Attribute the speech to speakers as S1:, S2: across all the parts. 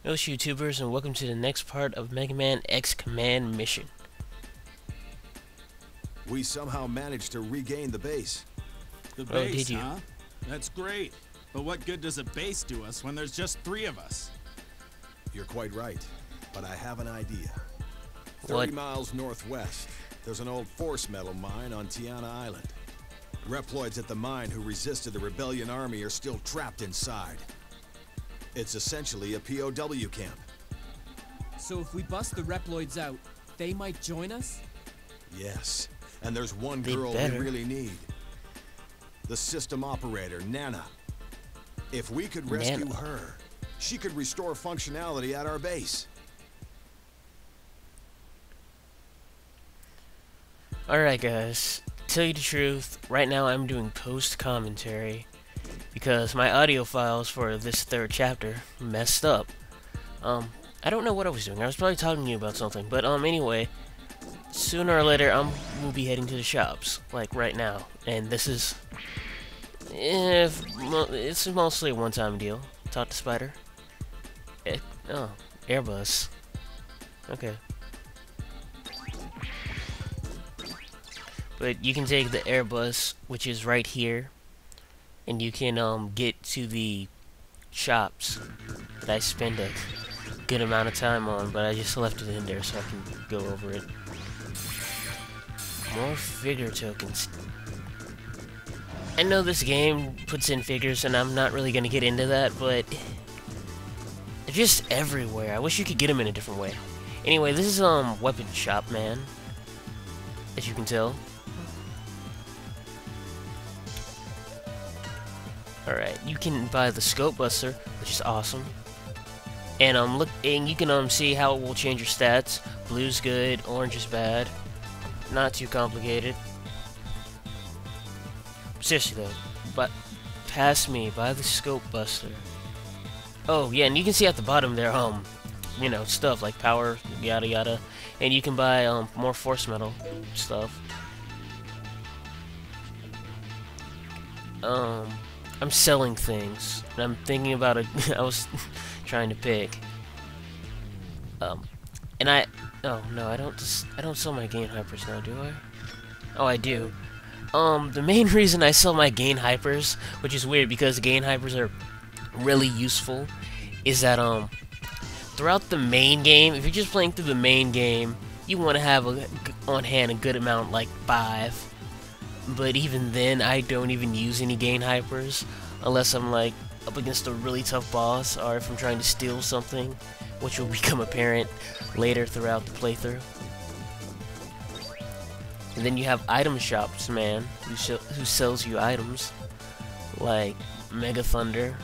S1: Hello YouTubers, and welcome to the next part of Megaman X Command mission.
S2: We somehow managed to regain the base.
S3: The
S1: Oh,
S3: base,
S1: did you?
S3: huh? That's great. But what good does a base do us when there's just 3 of us?
S2: You're quite right, but I have an idea.
S1: What?
S2: 30 miles northwest, there's an old force metal mine on Tiana Island. Reploids at the mine who resisted the rebellion army are still trapped inside. It's essentially a POW camp.
S4: So if we bust the Reploids out, they might join us?
S2: Yes, and there's one
S1: They
S2: girl
S1: better.
S2: we really need. The system operator, Nana. If we could rescue
S1: Nana.
S2: her, she could restore functionality at our base.
S1: Alright guys, to tell you the truth, right now I'm doing post-commentary because my audio files for this third chapter messed up. I don't know what I was doing. I was probably talking to you about something, but anyway, sooner or later we'll be heading to the shops, like right now, and this is it's mostly a one-time deal. Talk to Spider. Oh, Airbus. Okay. But you can take the Airbus, which is right here, and you can get to the shops that I spend a good amount of time on, but I just left it in there so I can go over it. More figure tokens. I know this game puts in figures, and I'm not really gonna get into that, but they're just everywhere. I wish you could get them in a different way. Anyway, this is weapon shop, man, as you can tell. Alright, you can buy the scope buster, which is awesome. And look, and you can see how it will change your stats. Blue's good, orange is bad. Not too complicated. Seriously though, but pass me, buy the scope buster. Oh yeah, and you can see at the bottom there, you know, stuff like power, yada yada, and you can buy more force metal stuff. I'm selling things, and I'm thinking about a. I was trying to pick. And oh no, I don't sell my gain hypers now, do I? Oh, I do. The main reason I sell my gain hypers, which is weird because gain hypers are really useful, is that throughout the main game, if you're just playing through the main game, you want to have on hand a good amount, like 5. But even then, I don't even use any gain hypers unless I'm like up against a really tough boss or if I'm trying to steal something, which will become apparent later throughout the playthrough. And then you have item shops, man, who sells you items like Mega Thunder.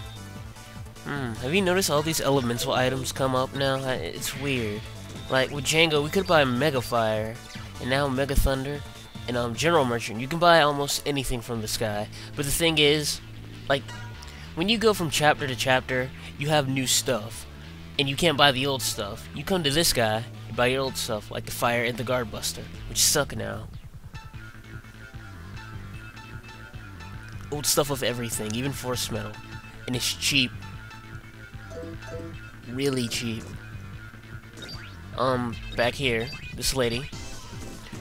S1: Have you noticed all these elemental items come up now? It's weird. Like with Django, we could buy Mega Fire, and now Mega Thunder. And General Merchant, you can buy almost anything from the sky. But the thing is, like, when you go from chapter to chapter, you have new stuff. And you can't buy the old stuff. You come to this guy, you buy your old stuff, like the Fire and the Guard Buster, which suck now. Old stuff of everything, even Force Metal. And it's cheap. Really cheap. Back here, this lady.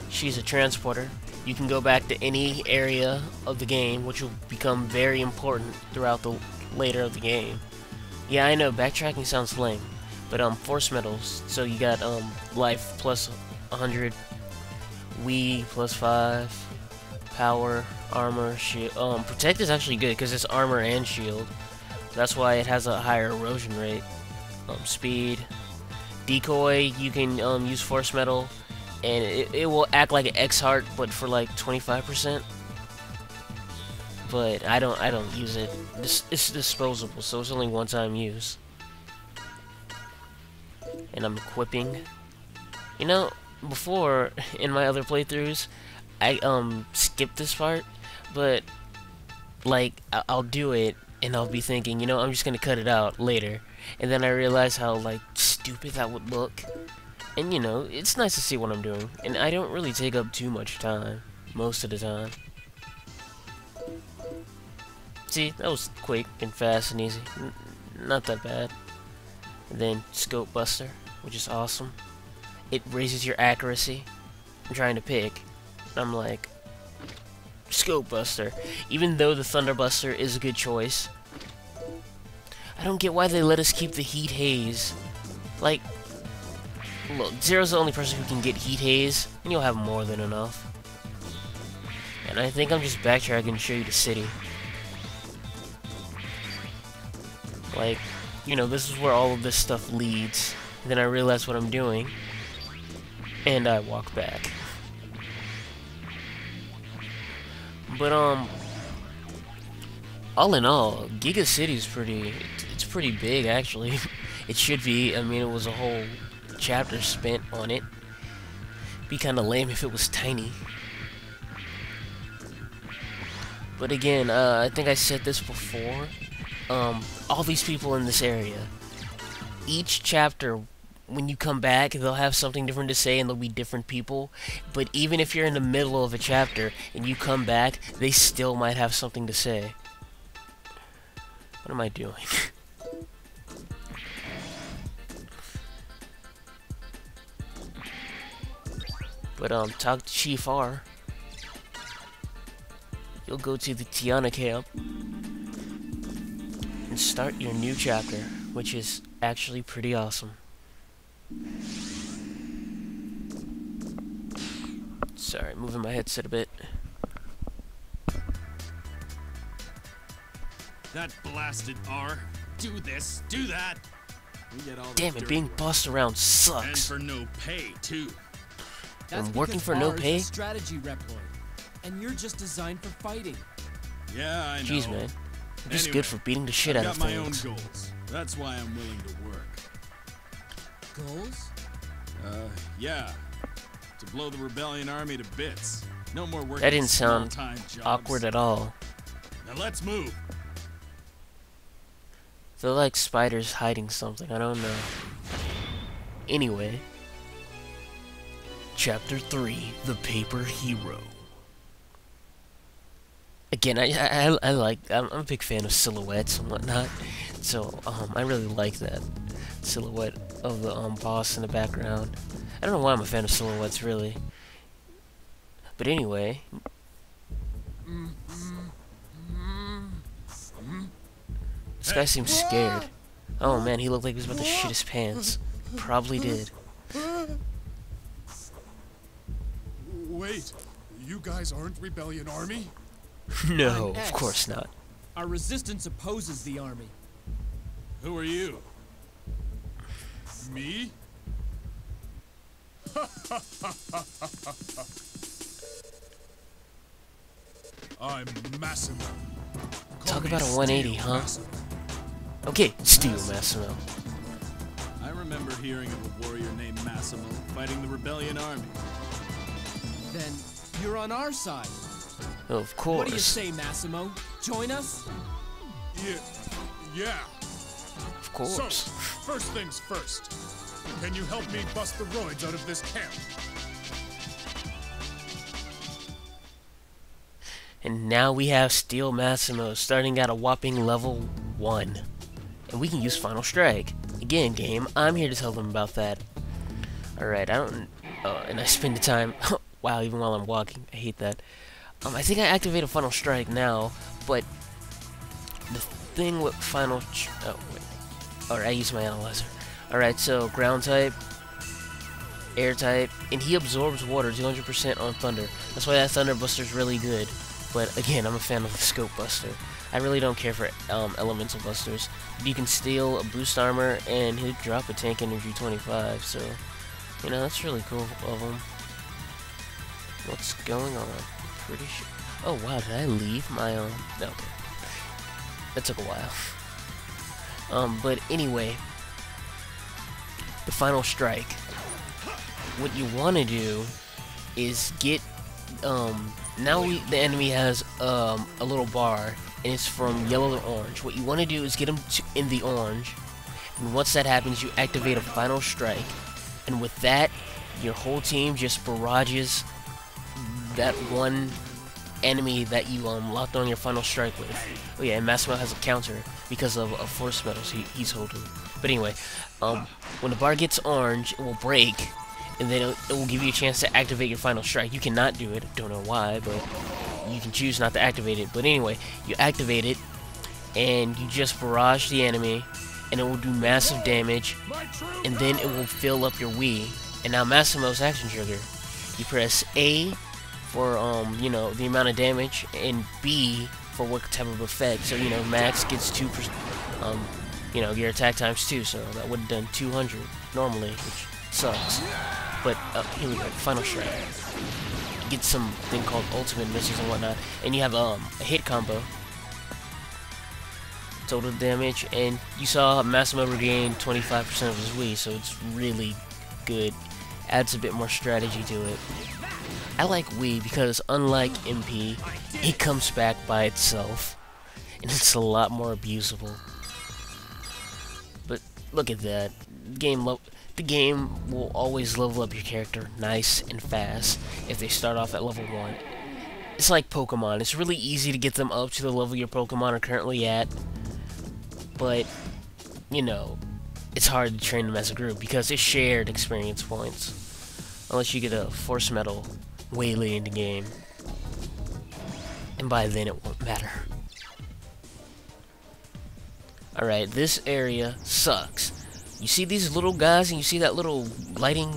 S1: She's a transporter. You can go back to any area of the game, which will become very important throughout the later of the game. Yeah, I know, backtracking sounds lame, but force metals. So you got life plus 100, Wii plus 5, power, armor, shield. Protect is actually good because it's armor and shield. That's why it has a higher erosion rate. Speed, decoy. You can use force metal. And it will act like an X-Heart, but for like 25%. But I don't use it. It's disposable, so it's only one-time use. And I'm equipping. You know, before in my other playthroughs, I skipped this part, but like I'll do it, and I'll be thinking, you know, I'm just gonna cut it out later, and then I realize how like stupid that would look. And you know, it's nice to see what I'm doing, and I don't really take up too much time, most of the time. See, that was quick and fast and easy. Not that bad. And then Scope Buster, which is awesome. It raises your accuracy. I'm trying to pick. I'm like, Scope Buster. Even though the Thunder Buster is a good choice, I don't get why they let us keep the Heat Haze. Like, look, Zero's the only person who can get Heat Haze, and you'll have more than enough. And I think I'm just backtracking to show you the city. Like, you know, this is where all of this stuff leads. And then I realize what I'm doing, and I walk back. But, all in all, Giga City's it's pretty big, actually. It should be. I mean, it was a whole chapter spent on it. Be kinda lame if it was tiny. But again, I think I said this before. All these people in this area, each chapter, when you come back, they'll have something different to say and they'll be different people. But even if you're in the middle of a chapter and you come back, they still might have something to say. What am I doing? But talk to Chief R. You'll go to the Tiana camp and start your new chapter, which is actually pretty awesome. Sorry, moving my headset a bit.
S3: That blasted R. Do this, do that. We get all
S1: Damn it, being bossed around sucks.
S3: And for no pay, too.
S4: That's
S1: I'm working
S4: because
S1: for no
S4: R's
S1: pay?
S4: a strategy Reploid, and you're just designed for fighting.
S3: Yeah, I know.
S1: Jeez, man. I'm just
S3: Anyway,
S1: good for beating the shit out
S3: I've
S1: of
S3: got my own
S1: things.
S3: goals. That's why I'm willing to work.
S4: Goals?
S3: Yeah. To blow the rebellion army to bits. No more working
S1: That didn't sound
S3: small-time jobs.
S1: awkward at all.
S3: Now let's move.
S1: They're like spiders hiding something, I don't know. Anyway. Chapter 3, The Paper Hero. Again, I'm a big fan of silhouettes and whatnot, so I really like that silhouette of the boss in the background. I don't know why I'm a fan of silhouettes, really. But anyway, this guy seems scared. Oh man, he looked like he was about to shit his pants. Probably did.
S5: Wait, you guys aren't Rebellion Army?
S1: No,
S4: I'm
S1: of
S4: X.
S1: course not.
S4: Our resistance opposes the army.
S3: Who are you?
S5: Me? I'm Massimo. Call
S1: Talk
S5: me
S1: about a 180,
S5: Steel
S1: huh?
S5: Massimo.
S1: Okay, Steel Massimo.
S3: I remember hearing of a warrior named Massimo fighting the rebellion army.
S4: Then you're on our side.
S1: Of
S4: What do you
S1: course.
S4: say, Massimo? Join us?
S5: Yeah.
S1: Of
S5: So,
S1: course.
S5: first things first. Can you help me bust the roids out of this camp?
S1: And now we have Steel Massimo starting at a whopping level 1. And we can use Final Strike. Again, game, I'm here to tell them about that. Alright, and I spend the time... wow, even while I'm walking. I hate that. I think I activated Final Strike now, but... the thing with Final... oh, wait. Alright, I use my analyzer. Alright, so ground type, air type, and he absorbs water 200% on thunder. That's why that Thunder Buster's really good. But again, I'm a fan of the Scope Buster. I really don't care for Elemental Busters. You can steal a boost armor, and he'll drop a tank energy 25, so... you know, that's really cool of him. What's going on? Pretty sure... oh wow, did I leave my no, okay. That took a while. But anyway... the Final Strike. What you want to do is get, now the enemy has a little bar, and it's from yellow to orange. What you want to do is get him in the orange, and once that happens, you activate a Final Strike, and with that, your whole team just barrages that one enemy that you locked on your Final Strike with. Oh yeah, and Massimo has a counter because of Force Medals he's holding. But anyway, when the bar gets orange, it will break, and then it will give you a chance to activate your final strike. You cannot do it, don't know why, but you can choose not to activate it. But anyway, you activate it, and you just barrage the enemy, and it will do massive damage, and then it will fill up your Wii. And now Massimo's action trigger. You press A for, you know, the amount of damage, and B for what type of effect. So, you know, Max gets 2%, you know, your attack times 2, so that would have done 200 normally, which sucks. But, here we go, final strike. You get something called ultimate missiles and whatnot, and you have, a hit combo. Total damage, and you saw Massimo regain 25% of his Wii, so it's really good. Adds a bit more strategy to it. I like Wii because, unlike MP, it comes back by itself, and it's a lot more abusable. But look at that. The game will always level up your character nice and fast if they start off at level 1. It's like Pokemon. It's really easy to get them up to the level your Pokemon are currently at, but, you know, it's hard to train them as a group because it's shared experience points. Unless you get a Force Medal way late in the game. And by then it won't matter. Alright, this area sucks. You see these little guys and you see that little lighting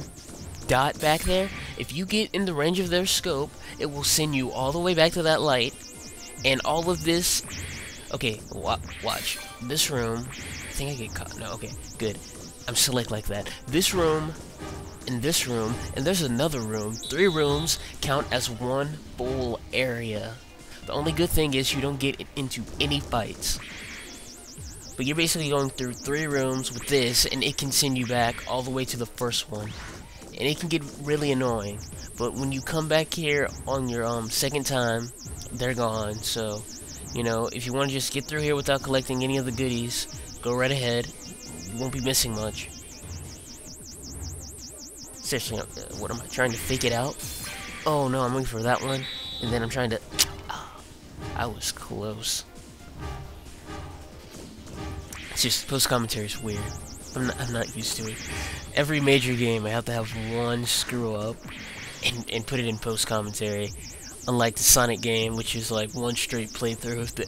S1: dot back there? If you get in the range of their scope, it will send you all the way back to that light. And all of this... Okay, watch. This room... I think I get caught. No, okay, good. I'm slick like that. This room... And this room, and there's another room. 3 rooms count as one full area. The only good thing is you don't get into any fights. But you're basically going through 3 rooms with this, and it can send you back all the way to the first one. And it can get really annoying. But when you come back here on your second time, they're gone. So, you know, if you want to just get through here without collecting any of the goodies, go right ahead. You won't be missing much. Seriously, what am I trying to fake it out? Oh no, I'm waiting for that one, and then I'm trying to... I was close. It's just, post-commentary is weird. I'm not used to it. Every major game, I have to have one screw-up and put it in post-commentary. Unlike the Sonic game, which is like one straight playthrough.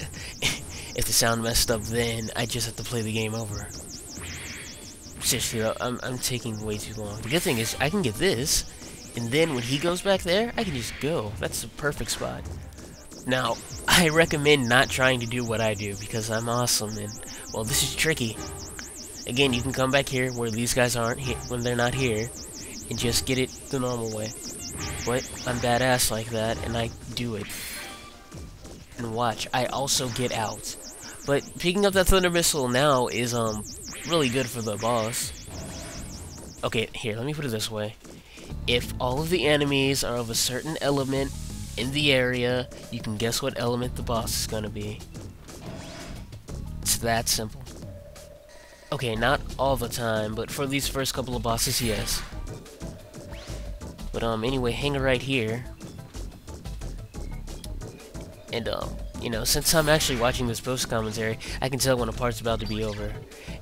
S1: If the sound messed up then, I just have to play the game over. Seriously, I'm taking way too long. The good thing is, I can get this, and then when he goes back there, I can just go. That's the perfect spot. Now, I recommend not trying to do what I do, because I'm awesome, and, well, this is tricky. Again, you can come back here where these guys aren't here, when they're not here, and just get it the normal way. But I'm badass like that, and I do it. And watch, I also get out. But picking up that Thunder Missile now is, really good for the boss. Okay, here, let me put it this way. If all of the enemies are of a certain element in the area, you can guess what element the boss is gonna be. It's that simple. Okay, not all the time, but for these first couple of bosses, yes. But, anyway, hang it right here. And, you know, since I'm actually watching this post-commentary, I can tell when a part's about to be over.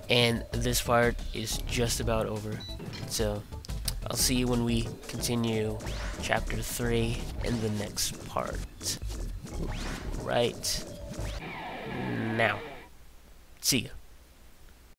S1: And this part is just about over. So, I'll see you when we continue Chapter 3 in the next part. Right now. See ya.